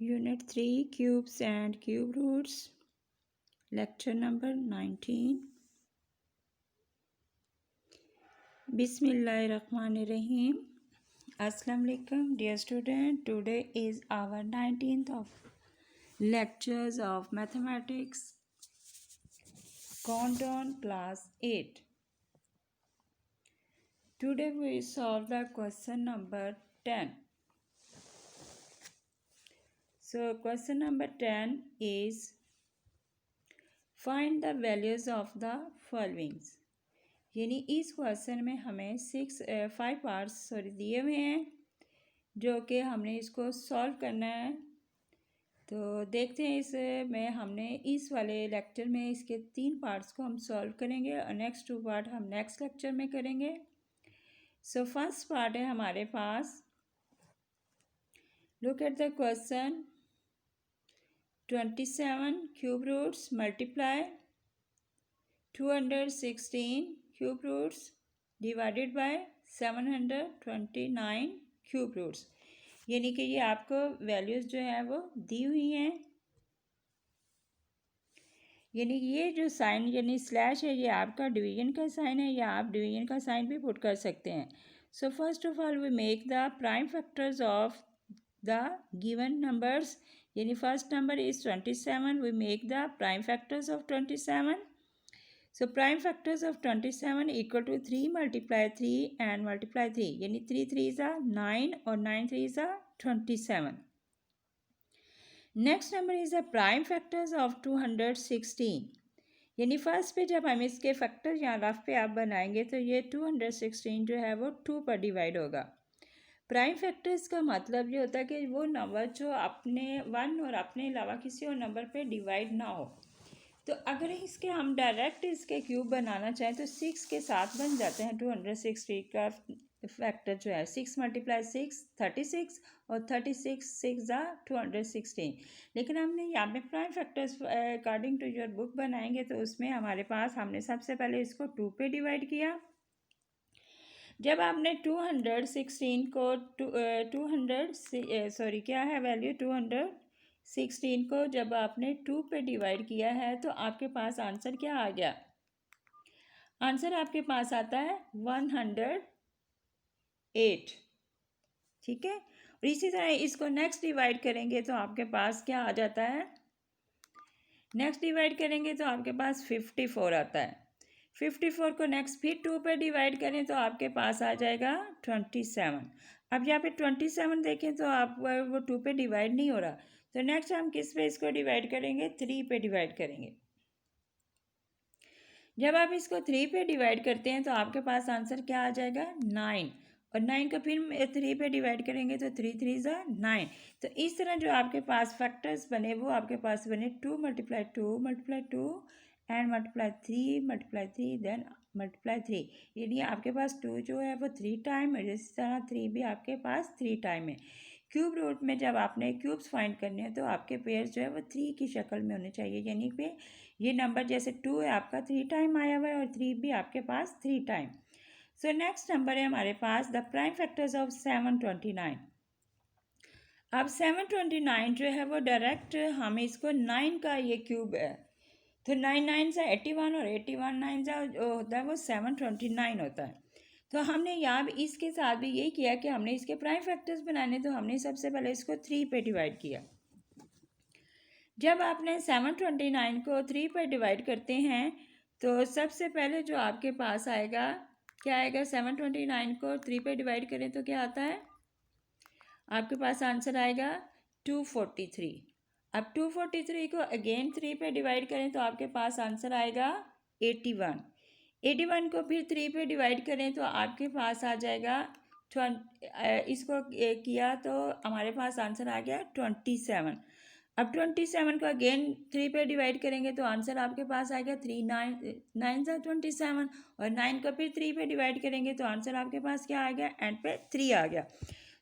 Unit 3 Cubes and Cube Roots, Lecture number 19. Bismillahirrahmanirrahim. Assalamu alaikum, dear student. Today is our 19th of lectures of mathematics, countdown class 8. Today we solve the question number 10. So question number 10 is find the values of the following. यानी इस question में हमें 5 parts दिए हुए हैं जो कि हमने इसको सॉल्व करना है। तो देखते हैं इसमें हमने इस वाले लेक्चर में इसके 3 पार्ट्स को हम सॉल्व करेंगे और नेक्स्ट 2 पार्ट हम नेक्स्ट लेक्चर में करेंगे। सो फर्स्ट पार्ट है हमारे पास, look at the question. 27 cube roots multiply 216 cube roots divided by 729 cube roots. यानी कि ये आपको वैल्यूज़ जो है वो दी हुई हैं। यानी कि ये जो साइन यानी स्लैश है ये आपका डिवीजन का साइन है, या आप डिवीजन का साइन भी पुट कर सकते हैं। So first of all we make the prime factors of the given numbers. यानी first number is 27, we make the prime factors of 27. So prime factors of 27 equal to 3 multiply 3 and multiply 3. यानी 3 3s are 9 और 9 3s are 27. Next number is the prime factors of 216. यानी first पे जब हम इसके factor यहाँ rough पे आप बनाएंगे तो ये 216 जो है वो 2 पर डिवाइड होगा। प्राइम फैक्टर्स का मतलब ये होता है कि वो नंबर जो अपने 1 और अपने अलावा किसी और नंबर पे डिवाइड ना हो। तो अगर इसके हम डायरेक्ट इसके क्यूब बनाना चाहें तो 6 के साथ बन जाते हैं। 260 का फैक्टर जो है 6 मल्टीप्लाई 6 36 और 36 6 ज़ा 216। लेकिन हमने यहाँ पे prime factors according to your book बनाएंगे तो उसमें हमारे पास हमने सबसे पहले इसको 2 पे डिवाइड किया। जब आपने 216 को 200 क्या है वैल्यू 216 को जब आपने 2 पे डिवाइड किया है तो आपके पास आंसर क्या आ गया? आंसर आपके पास आता है 108। ठीक है, और इसी तरह इसको नेक्स्ट डिवाइड करेंगे तो आपके पास क्या आ जाता है? नेक्स्ट डिवाइड करेंगे तो आपके पास 54 आता है। 54 को नेक्स्ट फिर 2 पे डिवाइड करें तो आपके पास आ जाएगा 27। अब यहाँ पे 27 देखें तो आप वो 2 पे डिवाइड नहीं हो रहा, तो नेक्स्ट हम किस पे इसको डिवाइड करेंगे? 3 पे डिवाइड करेंगे। जब आप इसको 3 पे डिवाइड करते हैं तो आपके पास आंसर क्या आ जाएगा? 9, और 9 को फिर 3 पे डिवाइड करेंगे तो 3 3 ज़ा 9। तो इस तरह जो आपके पास फैक्टर्स बने वो आपके पास बने 2 multiply 2 multiply 2 and multiply 3 then multiply 3। यानी आपके पास 2 जो है वो 3 टाइम है, इसी तरह 3 भी आपके पास 3 टाइम है। क्यूब रूट में जब आपने क्यूब्स फाइंड करने हैं तो आपके पेयर्स जो है वो 3 की शक्ल में होने चाहिए। यानी कि ये नंबर जैसे 2 है आपका 3 टाइम आया हुआ है और 3 भी आपके पास 3 टाइम। सो नेक्स्ट नंबर है हमारे पास द प्राइम फैक्टर्स ऑफ 729। अब 729 जो है वो डायरेक्ट हम इसको 9 का ये क्यूब है, तो 9 9 से 81 और 81 9 से जो होता है वो 729 होता है। तो हमने यहाँ भी इसके साथ भी यही किया कि हमने इसके प्राइम फैक्टर्स बनाने, तो हमने सबसे पहले इसको 3 पे डिवाइड किया। जब आपने 729 को 3 पे डिवाइड करते हैं तो सबसे पहले जो आपके पास आएगा क्या आएगा? 729 को 3 पे डिवाइड करें तो क्या आता है? आपके पास आंसर आएगा 243। अब 243 को अगेन 3 पे डिवाइड करें तो आपके पास आंसर आएगा 81। 81 को फिर 3 पे डिवाइड करें तो आपके पास आ जाएगा इसको किया तो हमारे पास आंसर आ गया 27। अब 27 को अगेन 3 पे डिवाइड करेंगे तो आंसर आपके पास आएगा 3 9 सा 27, और 9 को फिर 3 पे डिवाइड करेंगे तो आंसर आपके पास क्या आ गया? एंड पे 3 आ गया।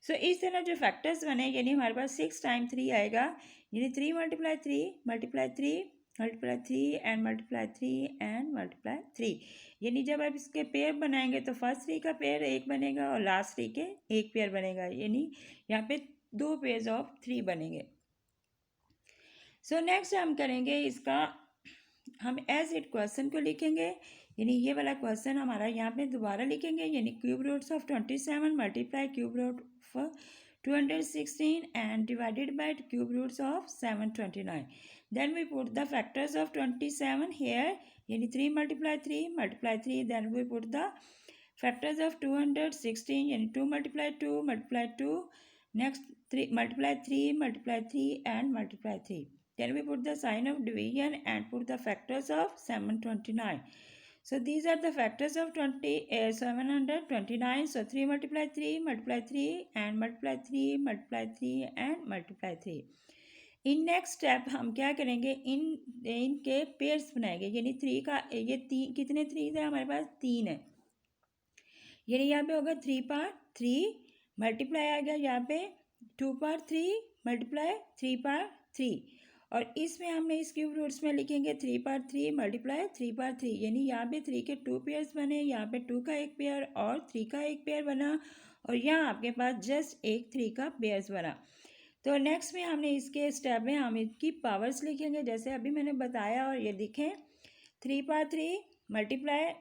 सो इस तरह जो फैक्टर्स बने यानी हमारे पास 6 टाइम 3 आएगा, यानी 3 multiply 3 multiply 3 multiply 3 and multiply 3 and multiply 3। यानी जब आप इसके पेयर बनाएंगे तो फर्स्ट 3 का पेयर 1 बनेगा और लास्ट 3 के 1 पेयर बनेगा, यानी यहाँ पे 2 पेयर्स ऑफ 3 बनेंगे। सो नेक्स्ट हम करेंगे इसका, हम एज इट क्वेश्चन को लिखेंगे, यानी ये वाला क्वेश्चन हमारा यहाँ पे दोबारा लिखेंगे, यानी cube roots of 27 multiply cube root of 216 and divided by cube roots of 729. Then we put the factors of 27 here, यानी 3 multiply 3, then we put the factors of 216, यानी 2 multiply 2, next 3 multiply 3 and multiply 3. Then we put the sign of division and put the factors of 729. So these are the factors of 729. So 3 multiply 3 and multiply 3 and multiply 3. In next step हम क्या करेंगे, इनके pairs बनाएंगे, यानी 3 का ये 3 कितने 3 है हमारे पास 3 है, यानी यहाँ पे होगा 3 पार 3 मल्टीप्लाई आ गया यहाँ पे 2 पार 3 मल्टीप्लाई 3 पार 3, और इसमें हमने इस क्यूब रूट्स में लिखेंगे 3 पार 3 मल्टीप्लाई 3 पार 3, यानी यहाँ पे 3 के 2 पेयर्स बने, यहाँ पे 2 का एक पेयर और 3 का एक पेयर बना, और यहाँ आपके पास जस्ट एक 3 का पेयर्स बना। तो नेक्स्ट में हमने इसके स्टेप में हम इसकी पावर्स लिखेंगे, जैसे अभी मैंने बताया, और ये लिखें 3 पार 3 मल्टीप्लाई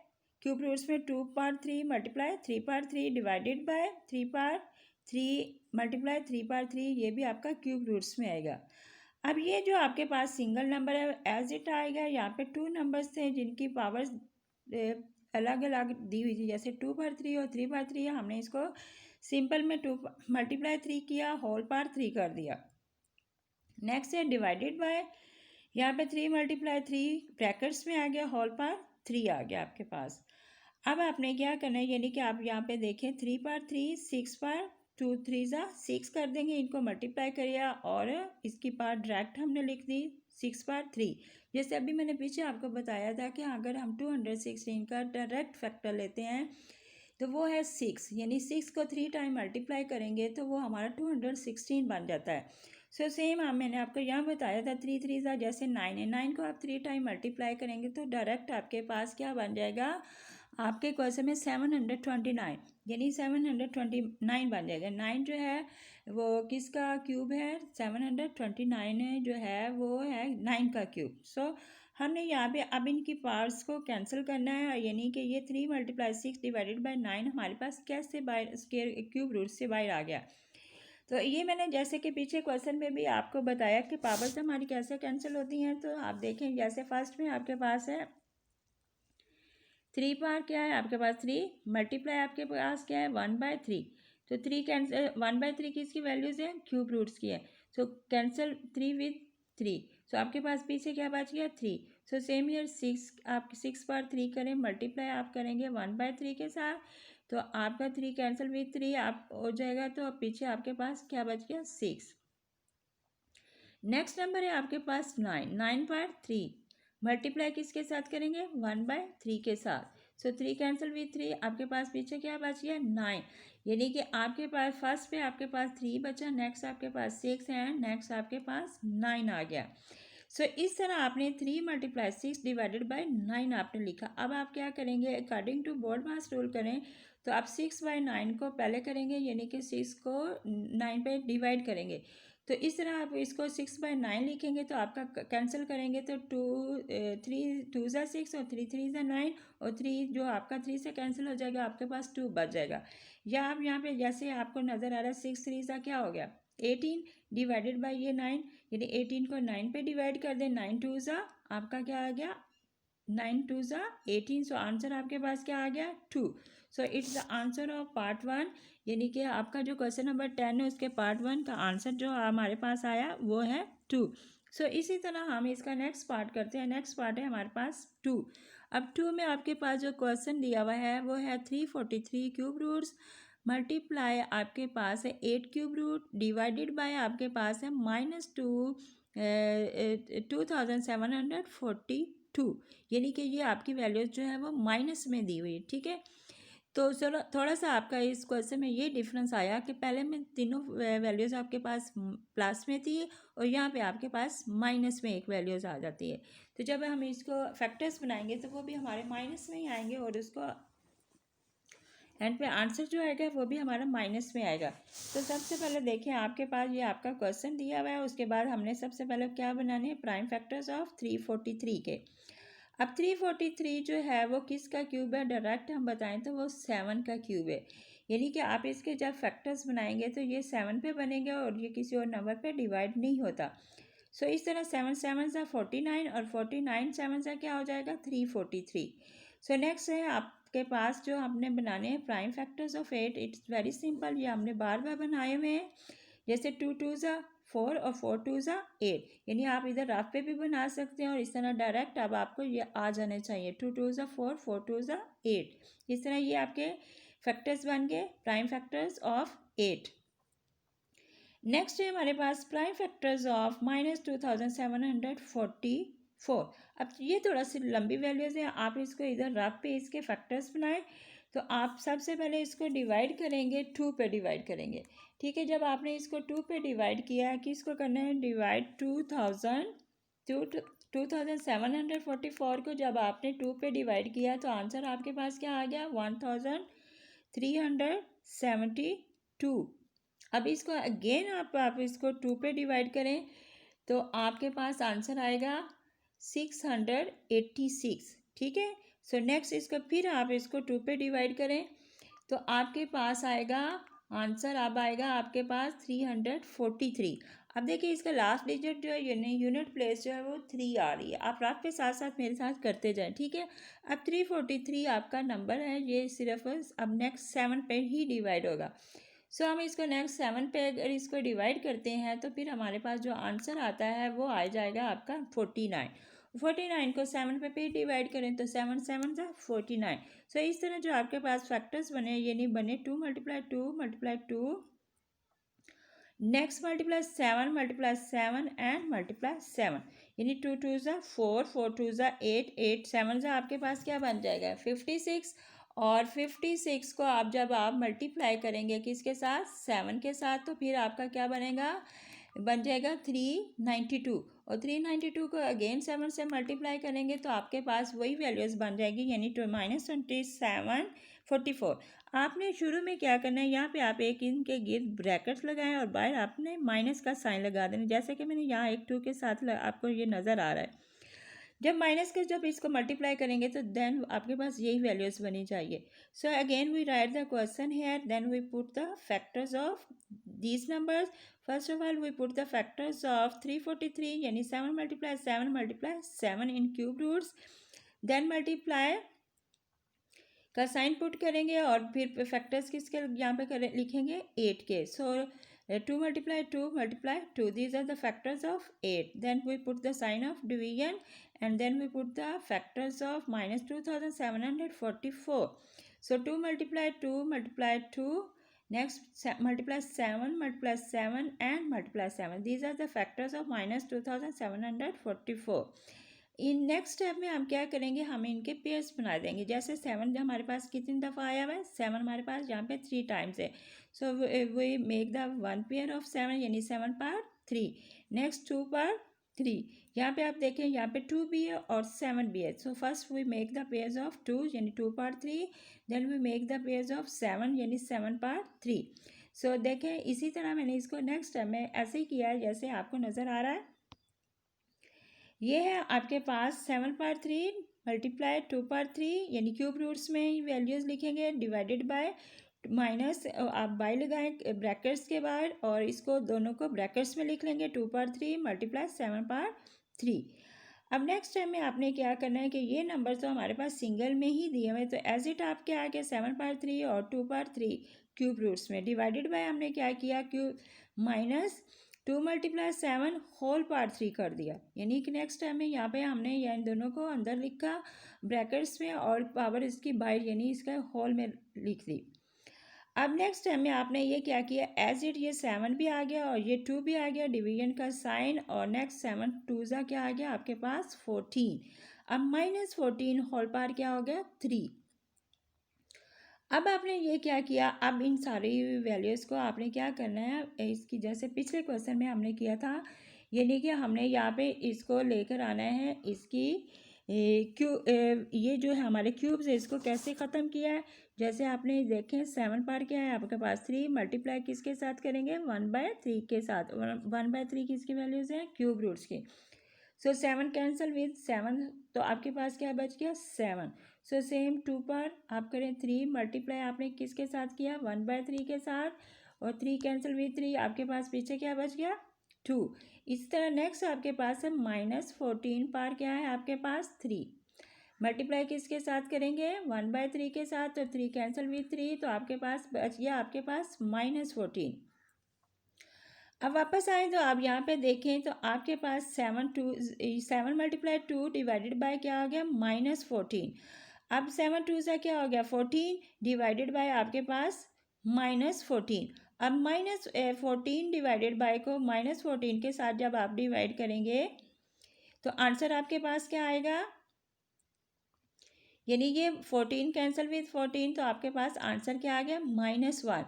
क्यूब रूट्स में 2 power 3 multiply 3 power 3 divided by 3 power 3 multiply 3 power 3, ये भी आपका क्यूब रूट्स में आएगा। अब ये जो आपके पास सिंगल नंबर है एज इट आएगा, यहाँ पे 2 नंबर्स थे जिनकी पावर्स अलग अलग दी हुई थी, जैसे 2 पार 3 और 3 पार 3, हमने इसको सिंपल में 2 मल्टीप्लाई 3 किया, होल पार 3 कर दिया। नेक्स्ट है डिवाइडेड बाय, यहाँ पे 3 मल्टीप्लाई 3 ब्रैकेट्स में आ गया, होल पार 3 आ गया आपके पास। अब आपने क्या करना है, यानी कि आप यहाँ पे देखें 3 पार 3 6 पार 2 3 6 कर देंगे, इनको मल्टीप्लाई करिए, और इसकी पार डायरेक्ट हमने लिख दी 6 पार 3। जैसे अभी मैंने पीछे आपको बताया था कि अगर हम 216 का डायरेक्ट फैक्टर लेते हैं तो वो है 6, यानी 6 को 3 टाइम मल्टीप्लाई करेंगे तो वो हमारा 216 बन जाता है। सो सेम मैंने आपको यहाँ बताया था 3 3 जैसे 9 है, 9 को आप 3 टाइम मल्टीप्लाई करेंगे तो डायरेक्ट आपके पास क्या बन जाएगा, आपके क्वेश्चन में 729, यानी 729 बन जाएगा। 9 जो है वो किसका क्यूब है, 729 जो है वो है 9 का क्यूब। सो हमने यहाँ पे अब इनकी पार्ट्स को कैंसिल करना है, यानी कि ये 3 मल्टीप्लाई 6 डिवाइडेड बाय 9 हमारे पास कैसे बाहर स्क्वायर क्यूब रूट से बाहर आ गया। तो ये मैंने जैसे कि पीछे क्वेश्चन में भी आपको बताया कि पावर्स हमारी कैसे कैंसिल होती हैं। तो आप देखें जैसे फर्स्ट में आपके पास है 3 पार क्या है आपके पास 3 मल्टीप्लाई आपके पास क्या है 1/3, तो 3 कैंसिल 1/3 किसकी वैल्यूज़ है क्यूब रूट्स की है, सो कैंसिल 3 विथ 3, सो आपके पास पीछे क्या बच गया 3। सो सेम ईयर 6 आप 6 बार 3 करें मल्टीप्लाई आप करेंगे 1/3 के साथ, तो आपका 3 कैंसिल विथ 3 आप हो जाएगा, तो अब पीछे आपके पास क्या बच गया 6। नेक्स्ट नंबर है आपके पास 9 बार 3 मल्टीप्लाई किसके साथ करेंगे 1/3 के साथ, सो 3 कैंसिल विथ 3 आपके पास पीछे क्या बच गया 9, यानी कि आपके पास फर्स्ट पे आपके पास 3 बचा, नेक्स्ट आपके पास 6 है, नेक्स्ट आपके पास 9 आ गया। सो इस तरह आपने 3 मल्टीप्लाई 6 डिवाइडेड बाय 9 आपने लिखा। अब आप क्या करेंगे अकॉर्डिंग टू बोर्ड-मास रूल करें, तो आप 6/9 को पहले करेंगे, यानी कि 6 को 9 पे डिवाइड करेंगे, तो इस तरह आप इसको 6/9 लिखेंगे, तो आपका कैंसिल करेंगे तो 3 2 6 और 3 3 9, और 3 जो आपका 3 से कैंसिल हो जाएगा आपके पास 2 बच जाएगा। या आप यहाँ पे जैसे आपको नज़र आ रहा है 6 3 क्या हो गया 18 डिवाइडेड बाय ये 9, यानी 18 को 9 पे डिवाइड कर दें, 9 2 आपका क्या आ गया 9 2 18, सो आंसर आपके पास क्या आ गया 2। So it's the answer of part 1, यानी कि आपका जो क्वेश्चन नंबर 10 है उसके पार्ट 1 का आंसर जो हमारे पास आया वो है 2। सो इसी तरह हम इसका नेक्स्ट पार्ट करते हैं। नेक्स्ट पार्ट है हमारे पास 2। अब 2 में आपके पास जो क्वेश्चन दिया हुआ है वो है 343 क्यूब रूट्स मल्टीप्लाई आपके पास है 8 क्यूब रूट डिवाइडेड बाय आपके पास है -2 2742, यानी कि ये आपकी वैल्यूज जो है वो माइनस में दी हुई है। ठीक है, तो चलो थोड़ा सा आपका इस क्वेश्चन में ये डिफरेंस आया कि पहले में तीनों वैल्यूज़ आपके पास प्लस में थी और यहाँ पे आपके पास माइनस में एक वैल्यूज़ आ जाती है। तो जब हम इसको फैक्टर्स बनाएंगे तो वो भी हमारे माइनस में ही आएंगे और उसको एंड पे आंसर जो आएगा वो भी हमारा माइनस में आएगा। तो सबसे पहले देखिए आपके पास ये आपका क्वेश्चन दिया हुआ है, उसके बाद हमने सबसे पहले क्या बनाने हैं, प्राइम फैक्टर्स ऑफ 343 के। अब 343 जो है वो किसका क्यूब है, डायरेक्ट हम बताएं तो वो 7 का क्यूब है। यानी कि आप इसके जब फैक्टर्स बनाएंगे तो ये 7 पे बनेंगे और ये किसी और नंबर पे डिवाइड नहीं होता। सो इस तरह 7 7 सा 49 और 49 7 सा क्या हो जाएगा 343। सो नेक्स्ट है आपके पास जो हमने बनाने हैं prime factors of 8। It's very simple, ये हमने बार बार बनाए हुए हैं। जैसे 2 2 ज़ा 4 और 4 2 ज़ा 8, यानी आप इधर रफ पे भी बना सकते हैं और इस तरह डायरेक्ट अब आपको ये आ जाने चाहिए 2 2 ज़ा 4 4 2 ज़ा 8। इस तरह ये आपके फैक्टर्स बन गए, प्राइम फैक्टर्स ऑफ 8। नेक्स्ट है हमारे पास प्राइम फैक्टर्स ऑफ -2744। अब ये थोड़ा सी लंबी वैल्यूज़ है, आप इसको इधर रफ पे इसके फैक्टर्स बनाएं। तो आप सबसे पहले इसको डिवाइड करेंगे, 2 पे डिवाइड करेंगे। ठीक है, जब आपने इसको 2 पे डिवाइड किया है, किसको करना है डिवाइड 2744 को जब आपने 2 पे डिवाइड किया तो आंसर आपके पास क्या आ गया 1372। अब इसको अगेन आप इसको 2 पे डिवाइड करें तो आपके पास आंसर आएगा 686। ठीक है, सो नेक्स्ट इसको फिर आप इसको 2 पे डिवाइड करें तो आपके पास आएगा आंसर, अब आएगा आपके पास 343। अब देखिए इसका लास्ट डिजिट जो है यानी यूनिट प्लेस जो है वो 3 आ रही है। आप रात पे साथ साथ मेरे साथ करते जाएं। ठीक है, अब 343 आपका नंबर है, ये सिर्फ अब नेक्स्ट 7 पे ही डिवाइड होगा। सो हम इसको नेक्स्ट 7 पे अगर इसको डिवाइड करते हैं तो फिर हमारे पास जो आंसर आता है वो आ जाएगा आपका 49। 49 को 7 पे फिर डिवाइड करें तो 7 7 सा 49। सो इस तरह जो आपके पास फैक्टर्स बने यानी बने 2 × 2 × 2, नेक्स्ट मल्टीप्लाई 7 एंड मल्टीप्लाई 7, यानी 2 2 ज़ा 4 4 2 ज़ा 8 8 7 ज़ा आपके पास क्या बन जाएगा 56। और 56 को आप जब आप मल्टीप्लाई करेंगे किसके साथ 7 के साथ तो फिर आपका क्या बनेगा बन जाएगा 392। और 392 को अगेन 7 से मल्टीप्लाई करेंगे तो आपके पास वही वैल्यूज़ बन जाएगी यानी -2744। आपने शुरू में क्या करना है, यहाँ पे आप एक इनके गिर्द ब्रैकेट्स लगाएं और बाहर आपने माइनस का साइन लगा देना, जैसे कि मैंने यहाँ एक 2 के साथ आपको ये नज़र आ रहा है। जब माइनस के जब इसको मल्टीप्लाई करेंगे तो देन आपके पास यही वैल्यूज़ बनी चाहिए। So again we write the question here, then we put the factors of these numbers. First of all we put the factors of 343 यानी 7 × 7 in cube roots, then multiply का sign put करेंगे और फिर factors किसके यहाँ पे करें लिखेंगे 8 के। सो 2 × 2 these are the factors of 8, then we put the sign of division and then we put the factors of -2744. So 2 × 2 × 2, next multiply 7 and multiply 7, these are the factors of -2744। In next step में हम क्या करेंगे, हम इनके pairs बना देंगे। जैसे 7 हमारे पास कितनी दफ़ा आया हुआ है 7 हमारे पास यहाँ पे 3 टाइम्स है। So we make the 1 pair of 7 यानी 7 पर 3, नेक्स्ट 2 पर 3। यहाँ पे आप देखें यहाँ पे 2 भी है और 7 भी है। So first we make the pairs of 2 यानी 2 पर 3, then we make the pairs of 7 यानी 7 पर 3। सो देखें इसी तरह मैंने इसको नेक्स्ट स्टेप में ऐसे ही किया है जैसे आपको नज़र आ रहा है। ये है आपके पास 7 पर 3 मल्टीप्लाई 2 पर 3 यानी क्यूब रूट्स में वैल्यूज़ लिखेंगे, डिवाइडेड बाय माइनस आप बाय लगाएं ब्रैकेट्स के बाहर और इसको दोनों को ब्रैकेट्स में लिख लेंगे 2 पर 3 मल्टीप्लाई 7 पर 3। अब नेक्स्ट टाइम में आपने क्या करना है कि ये नंबर तो हमारे पास सिंगल में ही दिए हुए तो एज इट आप क्या आगे 7 पर 3 और 2 पर 3 क्यूब रूट्स में डिवाइडेड बाय हमने क्या किया क्यूब माइनस 2 × 7 होल पावर 3 कर दिया। यानी कि नेक्स्ट टाइम में यहाँ पे हमने इन दोनों को अंदर लिखा ब्रैकेट्स में और पावर इसकी बाइट यानी इसका होल में लिख दी। अब नेक्स्ट टाइम में आपने ये क्या किया एज इट ये 7 भी आ गया और ये 2 भी आ गया डिवीजन का साइन और नेक्स्ट 7 2 ज़ा क्या आ गया आपके पास 14। अब -14 होल पावर क्या हो गया 3। अब आपने ये क्या किया, अब इन सारी वैल्यूज़ को आपने क्या करना है इसकी जैसे पिछले क्वेश्चन में हमने किया था, यानी कि हमने यहाँ पे इसको लेकर आना है इसकी ये जो है हमारे क्यूब्स है इसको कैसे ख़त्म किया है। जैसे आपने देखें 7 पार क्या है आपके पास 3 मल्टीप्लाई किसके साथ करेंगे 1/3 के साथ। 1/3 किसकी वैल्यूज़ हैं क्यूब रूट्स की। सो 7 कैंसिल विद 7 तो आपके पास क्या बच गया 7। सो सेम 2 पर आप करें 3 मल्टीप्लाई आपने किसके साथ किया 1/3 के साथ और 3 कैंसिल विद 3 आपके पास पीछे क्या बच गया 2। इस तरह नेक्स्ट आपके पास है -14 पार क्या है आपके पास 3 मल्टीप्लाई किसके साथ करेंगे 1/3 के साथ तो 3 कैंसिल विद 3 तो आपके पास बच गया आपके पास -14। अब वापस आए तो आप यहाँ पे देखें तो आपके पास 7 मल्टीप्लाई 2 डिवाइडेड बाय क्या हो गया -14। अब 7 2 से क्या हो गया 14 डिवाइडेड बाय आपके पास -14। अब -14 डिवाइडेड बाय को -14 के साथ जब आप डिवाइड करेंगे तो आंसर आपके पास क्या आएगा, यानी ये 14 कैंसिल विथ 14 तो आपके पास आंसर क्या आ गया -1।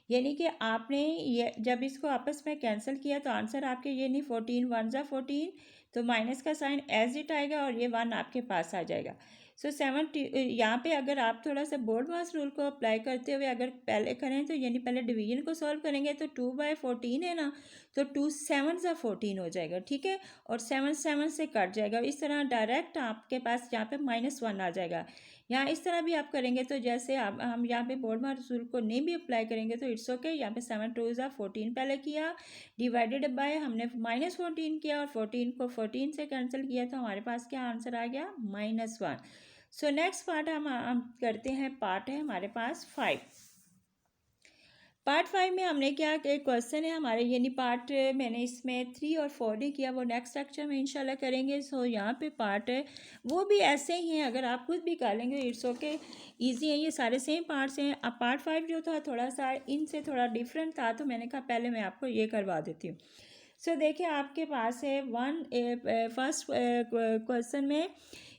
यानी कि आपने ये जब इसको आपस में कैंसिल किया तो आंसर आपके ये नहीं 14 1 ज़ा 14 तो माइनस का साइन एज इट आएगा और ये 1 आपके पास आ जाएगा। सो 7 यहाँ पे अगर आप थोड़ा सा बोर्ड मास रूल को अप्लाई करते हुए अगर पहले करें तो यानी पहले डिवीजन को सॉल्व करेंगे तो 2/14 है ना, तो 2 7 ज़ा 14 हो जाएगा, ठीक है, और 7 7 से कट जाएगा। इस तरह डायरेक्ट आपके पास यहाँ पे -1 आ जाएगा। यहाँ इस तरह भी आप करेंगे तो जैसे आप हम यहाँ पे बोर्ड मास रूल को नहीं भी अप्लाई करेंगे तो इट्स ओके। यहाँ पे 7 2 ज़ा 14 पहले किया डिवाइडेड बाय हमने -14 किया और 14 को 14 से कैंसिल किया तो हमारे पास क्या आंसर आ गया -1। सो नेक्स्ट पार्ट हम करते हैं, पार्ट है हमारे पास 5। पार्ट 5 में हमने क्या एक क्वेश्चन है हमारे, यानी पार्ट मैंने इसमें 3 और 4 नहीं किया, वो नेक्स्ट लेक्चर में इंशाल्लाह करेंगे। सो यहाँ पे पार्ट है वो भी ऐसे ही हैं, अगर आप खुद भी कर लेंगे इट्स ओके, ईजी है, ये सारे सेम पार्ट्स हैं। अब पार्ट 5 जो था थोड़ा सा इनसे थोड़ा डिफरेंट था तो मैंने कहा पहले मैं आपको ये करवा देती हूँ। सो देखिए आपके पास है फर्स्ट क्वेश्चन में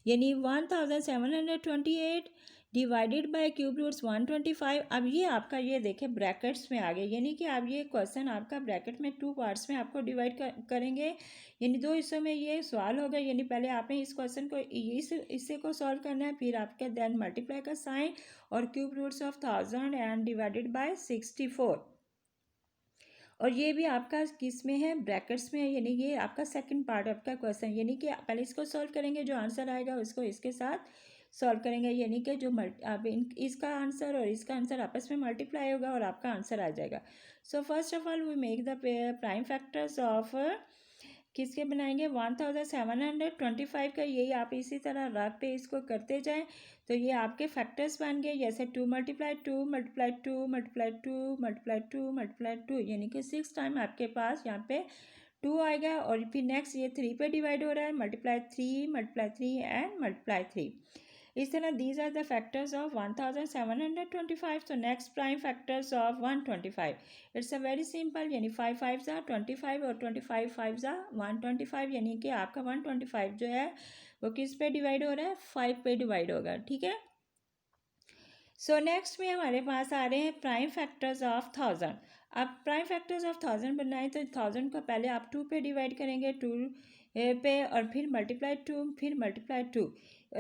यानी 1728 डिवाइडेड बाय क्यूब रूट्स 125। अब ये आपका ये देखे ब्रैकेट्स में आ गया, यानी कि आप ये क्वेश्चन आपका ब्रैकेट में 2 पार्ट्स में आपको डिवाइड करेंगे, यानी 2 हिस्सों में ये सवाल होगा। यानी पहले आपने इस क्वेश्चन को इस हिस्से को सॉल्व करना है, फिर आपके देन मल्टीप्लाई का साइन और cube roots of 1000 and divided by 64, और ये भी आपका किस में है ब्रैकेट्स में है, यानी ये आपका सेकंड पार्ट आपका क्वेश्चन। यानी कि पहले इसको सॉल्व करेंगे, जो आंसर आएगा उसको इसके साथ सॉल्व करेंगे, यानी कि जो आप इसका आंसर और इसका आंसर आपस में मल्टीप्लाई होगा और आपका आंसर आ जाएगा। So first of all we make the prime factors of किसके बनाएंगे 1725 का, यही आप इसी तरह रख पे इसको करते जाएं तो ये आपके फैक्टर्स बन गए। जैसे 2 multiply 2 multiply 2 multiply 2 multiply 2 multiply 2, यानी कि 6 टाइम आपके पास यहाँ पे 2 आएगा। और फिर नेक्स्ट ये 3 पे डिवाइड हो रहा है, मल्टीप्लाई 3 एंड मल्टीप्लाई 3। इस तरह these are the factors of 1725। तो next prime factors of 125, it's a very simple, यानी 5 5 ज़ा 25 और 25 5 ज़ा 125, यानी कि आपका 125 जो है वो किस पे डिवाइड हो रहा है 5 पे डिवाइड होगा, ठीक है। सो नेक्स्ट में हमारे पास आ रहे हैं प्राइम फैक्टर्स ऑफ 1000। अब प्राइम फैक्टर्स ऑफ 1000 बनाए तो 1000 को पहले आप 2 पे डिवाइड करेंगे, 2 पे, और फिर मल्टीप्लाई 2 फिर मल्टीप्लाई 2,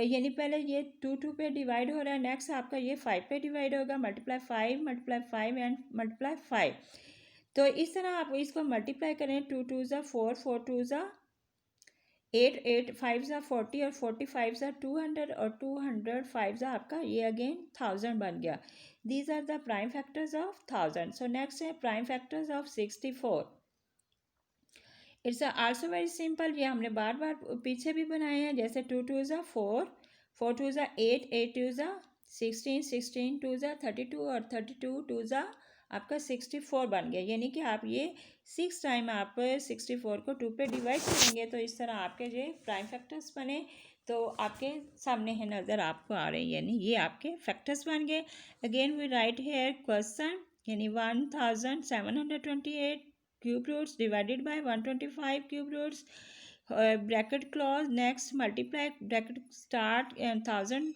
यानी पहले ये 2 पे डिवाइड हो रहा है, नेक्स्ट आपका ये 5 पे डिवाइड होगा, मल्टीप्लाई 5 एंड मल्टीप्लाई 5। तो इस तरह आप इसको मल्टीप्लाई करें, 2 2 ज़ा 4 4 2 ज़ा 8 8 5 ज़ा 40 और 45 ज़ा 200 और 205 ज़ा आपका ये अगेन 1000 बन गया। These are the prime factors of 1000। So next है prime factors of 64। It's also very simple, ये हमने बार बार पीछे भी बनाए हैं। जैसे 2 2 ज़ा 4 4 2 ज़ा 8 8 2 ज़ा 16 16 2 ज़ा 32 और 32 2 ज़ा आपका 64 बन गया। यानी कि आप ये 6 टाइम आप 64 को 2 पे डिवाइड करेंगे तो इस तरह आपके जो प्राइम फैक्टर्स बने तो आपके सामने है नज़र आपको आ रहे हैं, यानी ये आपके फैक्टर्स बन गए। Again we write here question, यानी 1728 cube roots divided by 125 cube roots, bracket close, next multiply bracket start and 1000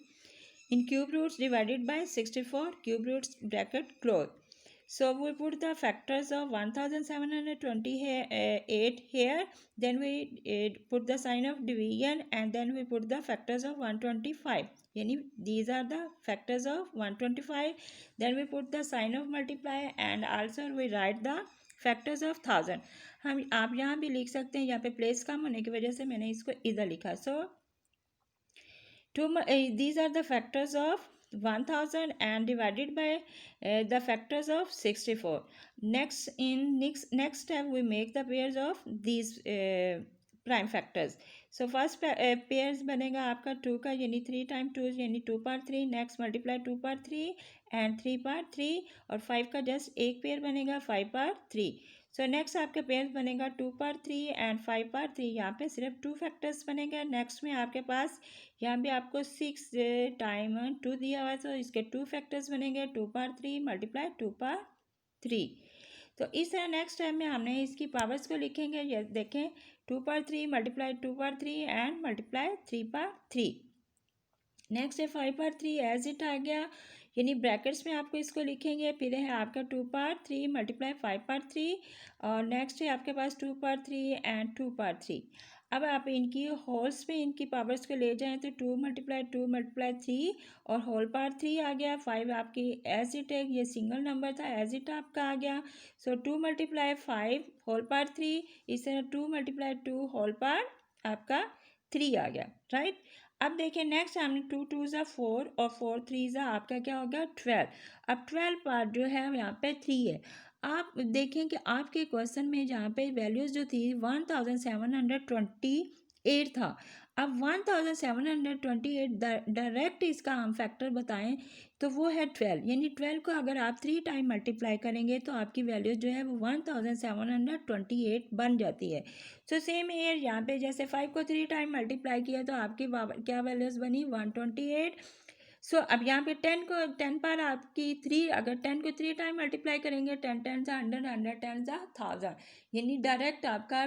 in cube roots divided by 64 cube roots bracket close. So we put the factors of 1728 here, then we put the sign of division, and then we put the factors of 125. Yani these are the factors of 125. Then we put the sign of multiply, and also we write the factors of 1000. हम आप यहाँ भी लिख सकते हैं, यहाँ पे place कम होने की वजह से मैंने इसको इधर लिखा. सो these are the factors of 1000 and divided by the factors of 64. Next step we make the pairs of these prime factors. So first pairs बनेगा आपका 2 का, यानी 3 टाइम 2 यानी 2 power 3. Next multiply 2 power 3 and 3 power 3, और 5 का just एक pair बनेगा 5 पार 3. So next आपके पेयर बनेगा 2 पार 3 एंड 5 पार 3. यहाँ पे सिर्फ 2 फैक्टर्स बनेगा. नेक्स्ट में आपके पास यहाँ भी आपको 6 टाइम 2 दिया हुआ है, तो इसके 2 फैक्टर्स बनेंगे 2 पार 3 मल्टीप्लाई 2 पार 3. तो इस तरह नेक्स्ट टाइम में हमने इसकी पावर्स को लिखेंगे. ये देखें 2 power 3 multiply 2 power 3 and multiply 3 power 3. Next है 5 पार 3 एज इट आ गया, यानी ब्रैकेट्स में आपको इसको लिखेंगे. फिर है आपका 2 पार 3 मल्टीप्लाई 5 पार 3, और नेक्स्ट है आपके पास 2 पार 3 एंड 2 पार 3. अब आप इनकी होल्स में इनकी पावर्स को ले जाएं तो 2 मल्टीप्लाई 3 और होल पार 3 आ गया. 5 आपकी एज इट है, ये सिंगल नंबर था, एज इट आपका आ गया. सो 2 मल्टीप्लाई 5 होल पार 3, इस तरह 2 मल्टीप्लाई 2 होल पार आपका 3 आ गया. राइट. अब देखिए नेक्स्ट हमने 2 2 ज़ा 4 और 4 3 ज़ा आपका क्या हो गया 12. अब 12 पार्ट जो है यहाँ पे 3 है. आप देखें कि आपके क्वेश्चन में जहाँ पे वैल्यूज़ जो थी 1728 था. अब 1728 डायरेक्ट इसका हम फैक्टर बताएं तो वो है 12, यानी 12 को अगर आप 3 टाइम मल्टीप्लाई करेंगे तो आपकी वैल्यू जो है वो 1728 बन जाती है. सो सेम एयर यहाँ पे जैसे 5 को 3 टाइम मल्टीप्लाई किया तो आपकी क्या वैल्यूज़ बनी 128. सो अब यहाँ पे 10 पर आपकी 3, अगर 10 को 3 टाइम मल्टीप्लाई करेंगे 10 10 सा 100, 100 10 सा 1000, यानी डायरेक्ट आपका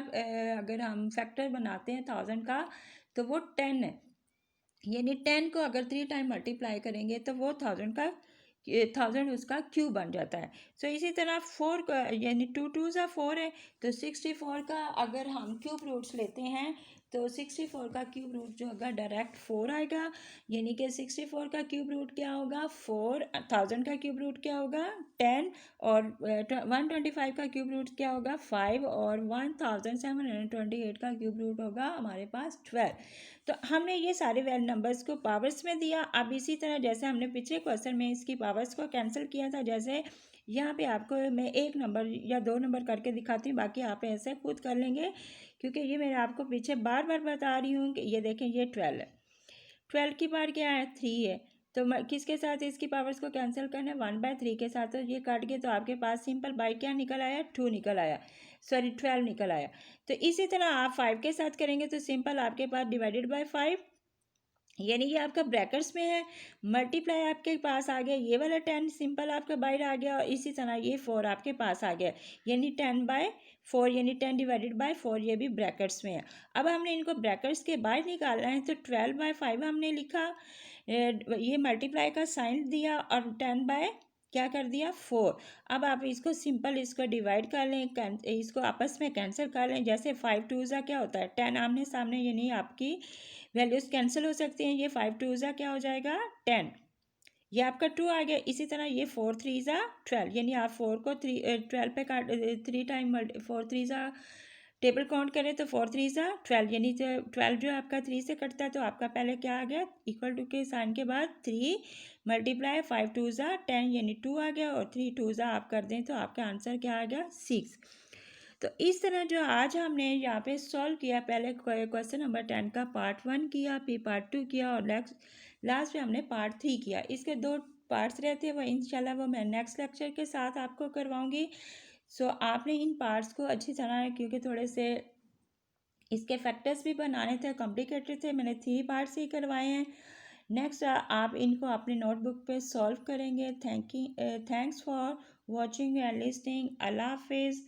अगर हम फैक्टर बनाते हैं 1000 का तो वो 10 है. यानी 10 को अगर 3 टाइम मल्टीप्लाई करेंगे तो वो 1000 का 1000 उसका क्यूब बन जाता है. सो इसी तरह 4 का यानी 2 2 सा 4 है, तो 64 का अगर हम क्यूब रूट्स लेते हैं तो 64 का क्यूब रूट जो होगा डायरेक्ट 4 आएगा. यानी कि 64 का क्यूब रूट क्या होगा 4, 1000 का क्यूब रूट क्या होगा 10, और 125 का क्यूब रूट क्या होगा 5, और 1728 का क्यूब रूट होगा हमारे पास 12. तो हमने ये सारे वैल नंबर्स को पावर्स में दिया. अब इसी तरह जैसे हमने पिछले क्वेश्चन में इसकी पावर्स को कैंसिल किया था, जैसे यहाँ पे आपको मैं एक नंबर या 2 नंबर करके दिखाती हूँ, बाकी आप ऐसे खुद कर लेंगे क्योंकि ये मैं आपको पीछे बार बार बता रही हूँ कि ये देखें ये 12 है. 12 की पावर क्या है 3 है, तो किसके साथ इसकी पावर्स को कैंसिल करना है 1/3 के साथ. तो ये काट के तो आपके पास सिंपल बाई क्या निकल आया 2 निकल आया, सॉरी 12 निकल आया. तो इसी तरह आप 5 के साथ करेंगे तो सिंपल आपके पास डिवाइडेड बाय 5, यानी ये आपका ब्रैकेट्स में है. मल्टीप्लाई आपके पास आ गया, ये वाला 10 सिंपल आपका बाहर आ गया, और इसी तरह ये 4 आपके पास आ गया, यानी 10/4 यानी 10 डिवाइडेड बाय 4 ये भी ब्रैकेट्स में है. अब हमने इनको ब्रैकेट्स के बाहर निकालना है तो 12/5 हमने लिखा, ये मल्टीप्लाई का साइन दिया और 10 क्या कर दिया 4. अब आप इसको सिंपल इसको डिवाइड कर लें, इसको आपस में कैंसिल कर लें. जैसे 5 2 ज़ा क्या होता है 10 आमने सामने, यानी आपकी वैल्यूज़ कैंसिल हो सकती हैं. ये 5 2 ज़ा क्या हो जाएगा 10, ये आपका 2 आ गया. इसी तरह ये 4 3 ज़ा 12, यानी आप 4 को 12 पे काट 3 टाइम 4 3 ज़ा टेबल काउंट करें तो 4 3 ज़ा 12, यानी 12 जो आपका 3 से कटता है तो आपका पहले क्या आ गया इक्वल टू के साइन के बाद 3 मल्टीप्लाई 5 2 ज़ा 10, यानी 2 आ गया, और 3 2 ज़ा आप कर दें तो आपका आंसर क्या आ गया 6. तो इस तरह जो आज हमने यहाँ पे सॉल्व किया, पहले क्वेश्चन नंबर 10 का पार्ट 1 किया, फिर पार्ट 2 किया, और लास्ट में हमने पार्ट 3 किया. इसके 2 पार्ट्स रहते हैं, वो इंशाल्लाह वो मैं नेक्स्ट लेक्चर के साथ आपको करवाऊँगी. सो आपने इन पार्ट्स को अच्छी तरह, क्योंकि थोड़े से इसके फैक्टर्स भी बनाने थे, कॉम्प्लिकेटेड थे, मैंने 3 पार्ट्स ही करवाए हैं. नेक्स्ट आप इनको अपने नोटबुक पे सॉल्व करेंगे. Thanks for watching and listening. अल्लाह हाफिज़.